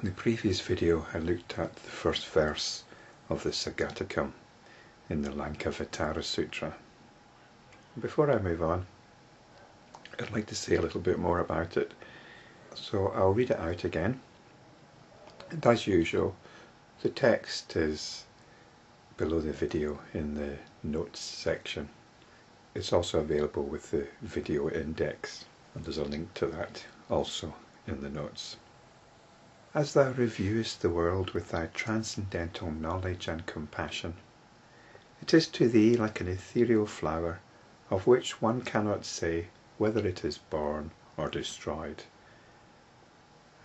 In the previous video I looked at the first verse of the Sagatakam in the Lankavatara Sutra. Before I move on, I'd like to say a little bit more about it. So I'll read it out again. And as usual, the text is below the video in the notes section. It's also available with the video index, and there's a link to that also in the notes. As thou reviewest the world with thy transcendental knowledge and compassion, it is to thee like an ethereal flower, of which one cannot say whether it is born or destroyed,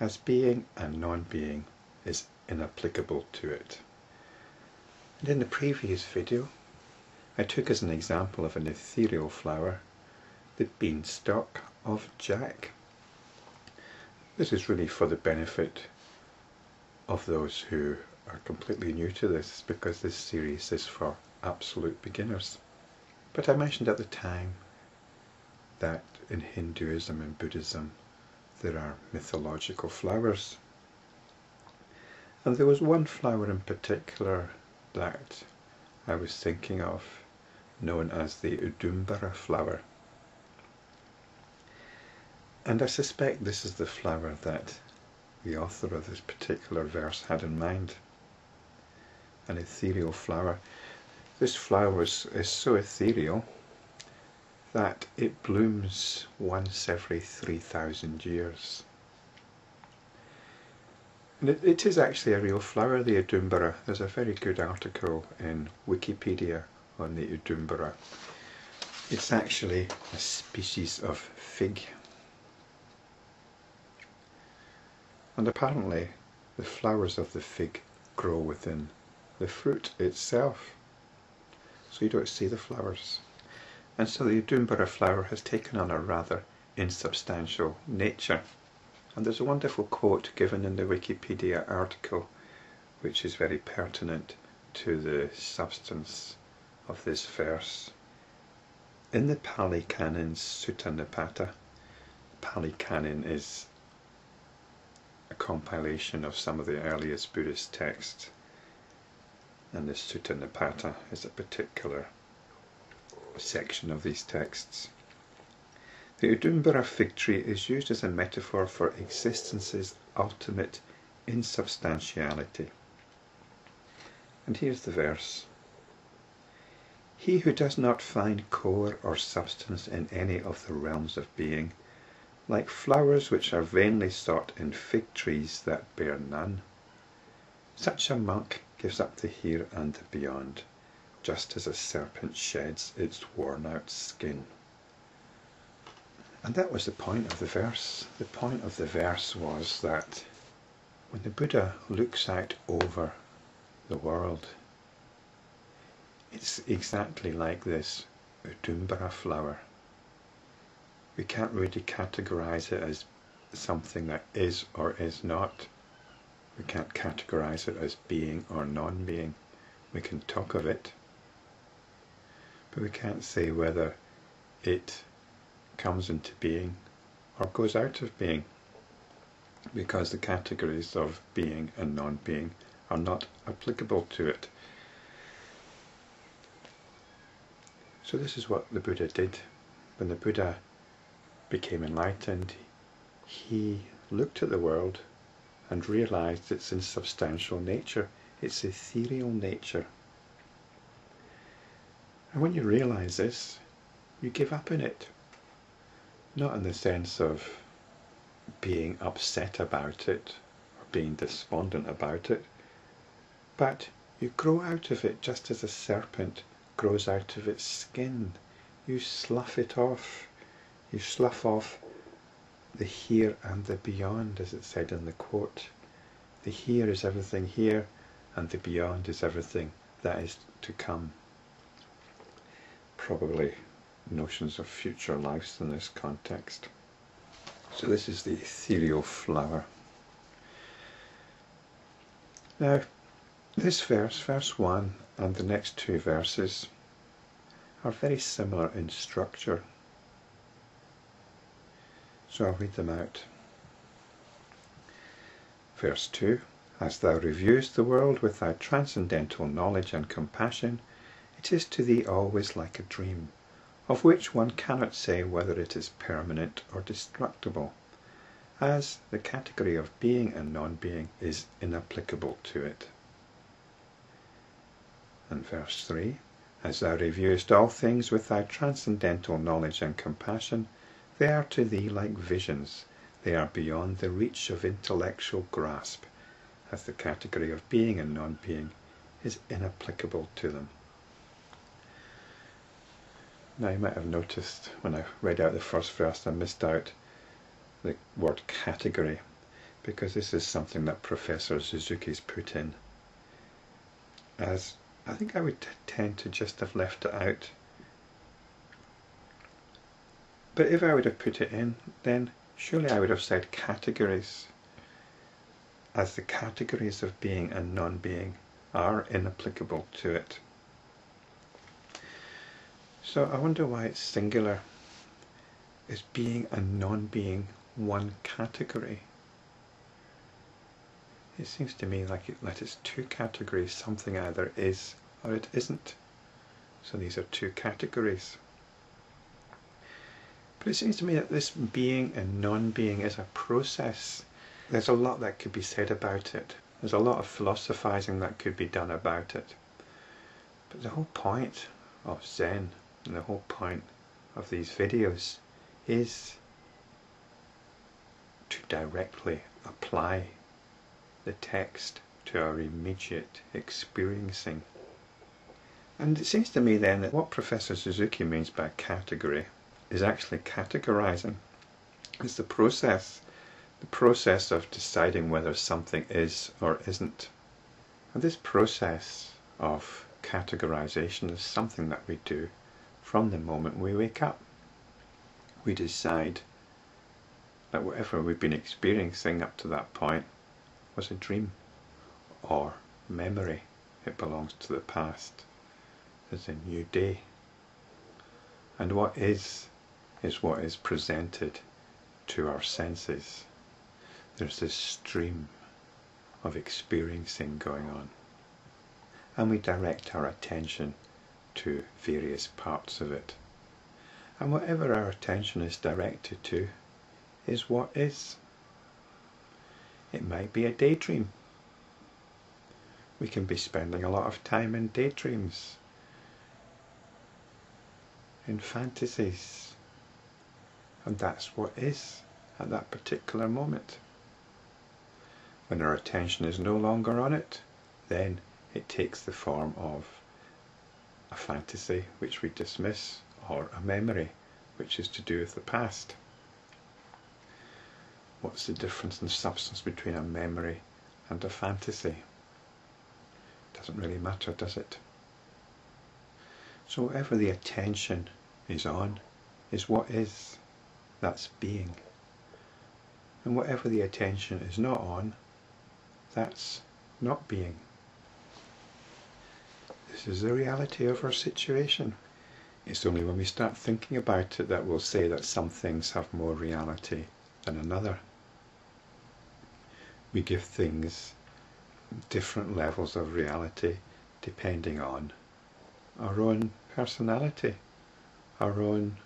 as being and non-being is inapplicable to it. And in the previous video, I took as an example of an ethereal flower the beanstalk of Jack. This is really for the benefit of those who are completely new to this, because this series is for absolute beginners. But I mentioned at the time that in Hinduism and Buddhism there are mythological flowers, and there was one flower in particular that I was thinking of, known as the udumbara flower. And I suspect this is the flower that the author of this particular verse had in mind. An ethereal flower. This flower is so ethereal that it blooms once every 3,000 years. And it is actually a real flower, the udumbara. There's a very good article in Wikipedia on the udumbara. It's actually a species of fig. And apparently the flowers of the fig grow within the fruit itself, so you don't see the flowers. And so the udumbara flower has taken on a rather insubstantial nature. And there's a wonderful quote given in the Wikipedia article which is very pertinent to the substance of this verse. In the Pali Canon's Sutta Nipata, Pali Canon is a compilation of some of the earliest Buddhist texts, and the Sutta Nipata is a particular section of these texts. The udumbara fig tree is used as a metaphor for existence's ultimate insubstantiality. And here's the verse. He who does not find core or substance in any of the realms of being, like flowers which are vainly sought in fig trees that bear none, such a monk gives up the here and the beyond, just as a serpent sheds its worn-out skin. And that was the point of the verse. The point of the verse was that when the Buddha looks out over the world, it's exactly like this udumbara flower. We can't really categorize it as something that is or is not. We can't categorize it as being or non-being. We can talk of it, but we can't say whether it comes into being or goes out of being, because the categories of being and non-being are not applicable to it. So this is what the Buddha did. When the Buddha became enlightened, he looked at the world and realized its insubstantial nature, its ethereal nature. And when you realize this, you give up in it. Not in the sense of being upset about it or being despondent about it, but you grow out of it just as a serpent grows out of its skin. You slough it off. You slough off the here and the beyond, as it said in the quote. The here is everything here, and the beyond is everything that is to come. Probably notions of future lives in this context. So this is the ethereal flower. Now, this verse, verse 1, and the next two verses are very similar in structure. So I'll read them out. Verse 2. As thou reviewest the world with thy transcendental knowledge and compassion, it is to thee always like a dream, of which one cannot say whether it is permanent or destructible, as the category of being and non-being is inapplicable to it. And verse 3. As thou reviewest all things with thy transcendental knowledge and compassion, they are to thee like visions. They are beyond the reach of intellectual grasp, as the category of being and non-being is inapplicable to them. Now you might have noticed when I read out the first verse I missed out the word category, because this is something that Professor Suzuki's put in, as I think I would tend to just have left it out. But if I would have put it in, then surely I would have said categories, as the categories of being and non-being are inapplicable to it. So I wonder why it's singular. Is being and non-being one category? It seems to me like it's two categories. Something either is or it isn't. So these are two categories. But it seems to me that this being and non-being is a process. There's a lot that could be said about it. There's a lot of philosophizing that could be done about it. But the whole point of Zen and the whole point of these videos is to directly apply the text to our immediate experiencing. And it seems to me then that what Professor Suzuki means by category is actually categorizing. It's the process of deciding whether something is or isn't. And this process of categorization is something that we do from the moment we wake up. We decide that whatever we've been experiencing up to that point was a dream or memory. It belongs to the past. There's a new day. And what is what is presented to our senses. There's this stream of experiencing going on. And we direct our attention to various parts of it. And whatever our attention is directed to is what is. It might be a daydream. We can be spending a lot of time in daydreams, in fantasies, and that's what is at that particular moment. When our attention is no longer on it, then it takes the form of a fantasy which we dismiss, or a memory which is to do with the past. What's the difference in substance between a memory and a fantasy? Doesn't really matter, does it? So whatever the attention is on is what is. That's being. And whatever the attention is not on, that's not being. This is the reality of our situation. It's only when we start thinking about it that we'll say that some things have more reality than another. We give things different levels of reality depending on our own personality, our own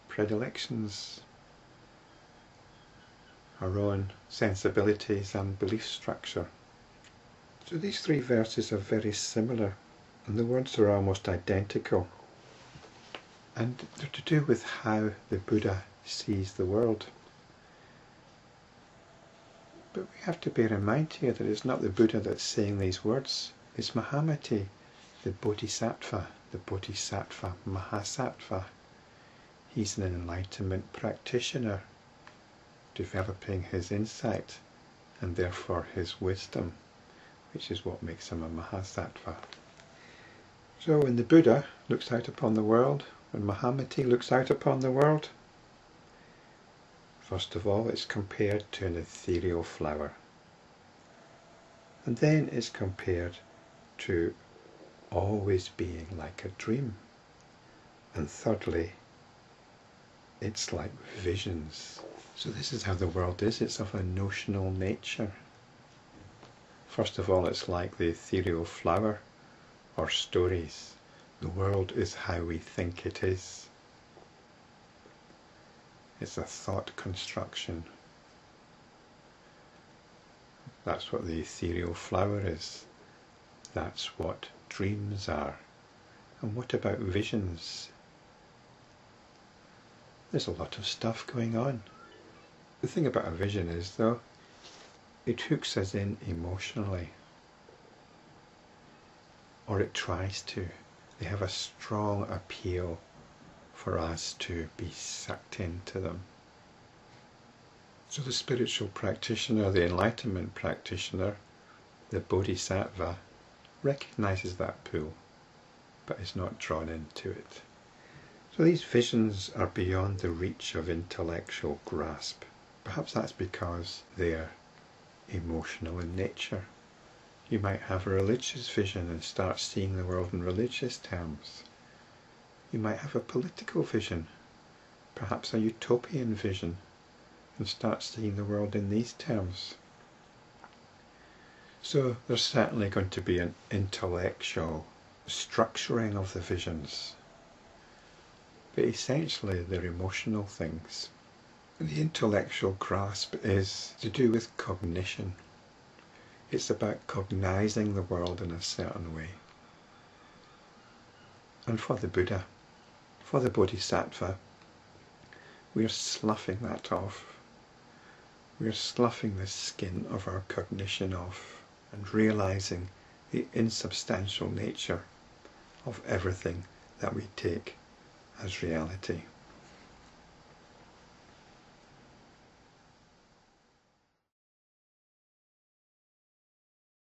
predilections, our own sensibilities and belief structure. So these three verses are very similar, and the words are almost identical, and they're to do with how the Buddha sees the world. But we have to bear in mind here that it's not the Buddha that's saying these words, it's Mahamati, the Bodhisattva Mahasattva. He's an enlightenment practitioner, developing his insight and therefore his wisdom, which is what makes him a Mahasattva. So when the Buddha looks out upon the world, when Mahamati looks out upon the world, first of all it's compared to an ethereal flower, and then it's compared to always being like a dream, and thirdly it's like visions. So this is how the world is. It's of a notional nature. First of all, it's like the ethereal flower or stories. The world is how we think it is. It's a thought construction. That's what the ethereal flower is. That's what dreams are. And what about visions? There's a lot of stuff going on. The thing about a vision is, though, it hooks us in emotionally. Or it tries to. They have a strong appeal for us to be sucked into them. So the spiritual practitioner, the enlightenment practitioner, the bodhisattva, recognizes that pull, but is not drawn into it. So these visions are beyond the reach of intellectual grasp. Perhaps that's because they're emotional in nature. You might have a religious vision and start seeing the world in religious terms. You might have a political vision, perhaps a utopian vision, and start seeing the world in these terms. So there's certainly going to be an intellectual structuring of the visions, but essentially they're emotional things. The intellectual grasp is to do with cognition. It's about cognizing the world in a certain way. And for the Buddha, for the Bodhisattva, we're sloughing that off. We're sloughing the skin of our cognition off and realizing the insubstantial nature of everything that we take as reality.